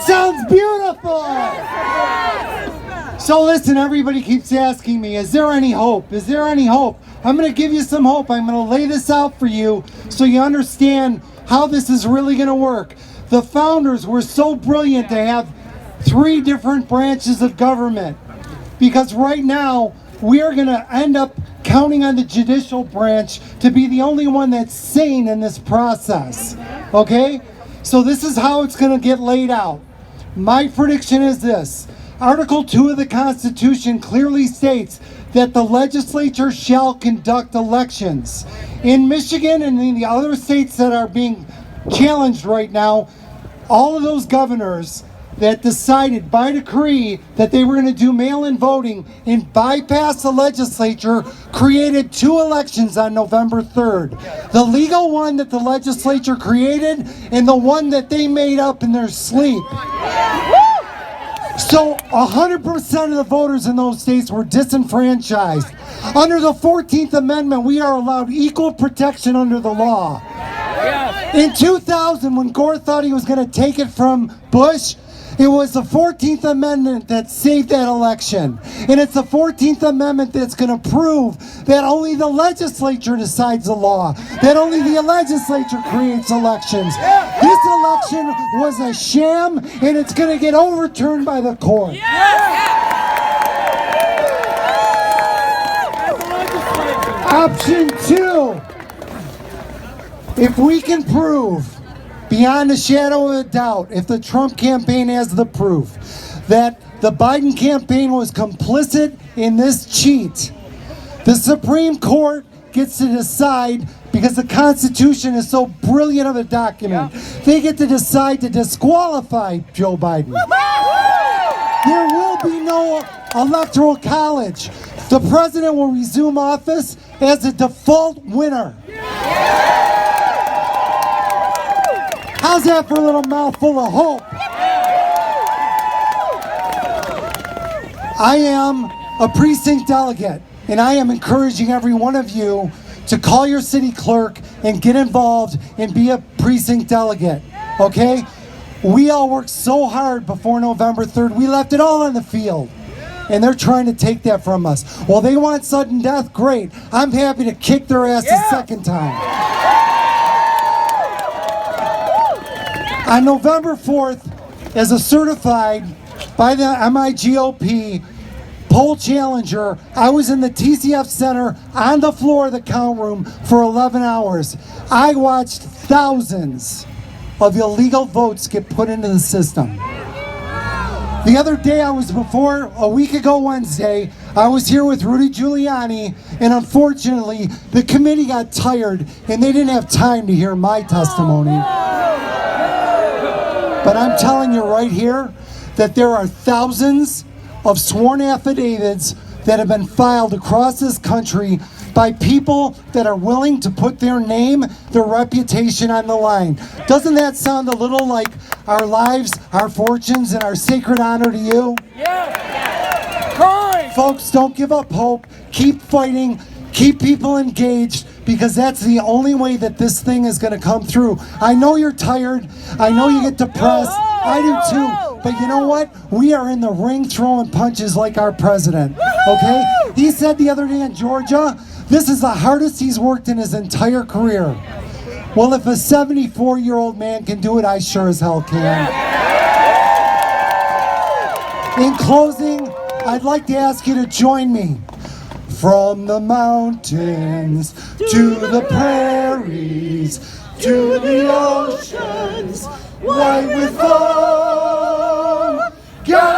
sounds beautiful. So listen, everybody keeps asking me, is there any hope? Is there any hope? I'm going to give you some hope. I'm going to lay this out for you so you understand how this is really going to work. The founders were so brilliant to have 3 different branches of government, because right now we are going to end up counting on the judicial branch to be the only one that's sane in this process. Okay? So this is how it's going to get laid out. My prediction is this. Article 2 of the Constitution clearly states that the legislature shall conduct elections. In Michigan and in the other states that are being challenged right now, all of those governors that decided by decree that they were going to do mail-in voting and bypass the legislature created 2 elections on November 3rd. The legal one that the legislature created and the one that they made up in their sleep. So 100% of the voters in those states were disenfranchised. Under the 14th Amendment, we are allowed equal protection under the law. In 2000, when Gore thought he was going to take it from Bush, it was the 14th Amendment that saved that election. And it's the 14th Amendment that's going to prove that only the legislature decides the law, that only the legislature creates elections. This election was a sham, and it's going to get overturned by the court. Option 2, if we can prove beyond a shadow of a doubt, if the Trump campaign has the proof that the Biden campaign was complicit in this cheat, the Supreme Court gets to decide, because the Constitution is so brilliant of a document, they get to decide to disqualify Joe Biden. There will be no electoral college. The president will resume office as a default winner. How's that for a little mouthful of hope? I am a precinct delegate, and I am encouraging every one of you to call your city clerk and get involved and be a precinct delegate, okay? We all worked so hard before November 3rd. We left it all on the field, and they're trying to take that from us. Well, they want sudden death, great. I'm happy to kick their ass a second time. On November 4th, as a certified by the MIGOP poll challenger, I was in the TCF Center on the floor of the count room for 11 hours. I watched thousands of illegal votes get put into the system. The other day, a week ago Wednesday, I was here with Rudy Giuliani, and unfortunately, the committee got tired and they didn't have time to hear my testimony. But I'm telling you right here that there are thousands of sworn affidavits that have been filed across this country by people that are willing to put their name, their reputation on the line. Doesn't that sound a little like our lives, our fortunes, and our sacred honor to you? Folks, don't give up hope. Keep fighting. Keep people engaged, because that's the only way that this thing is going to come through. I know you're tired. I know you get depressed. I do too. But you know what? We are in the ring throwing punches like our president. Okay? He said the other day in Georgia, this is the hardest he's worked in his entire career. Well, if a 74-year-old man can do it, I sure as hell can. In closing, I'd like to ask you to join me. From the mountains to the prairies to the oceans, white with foam, God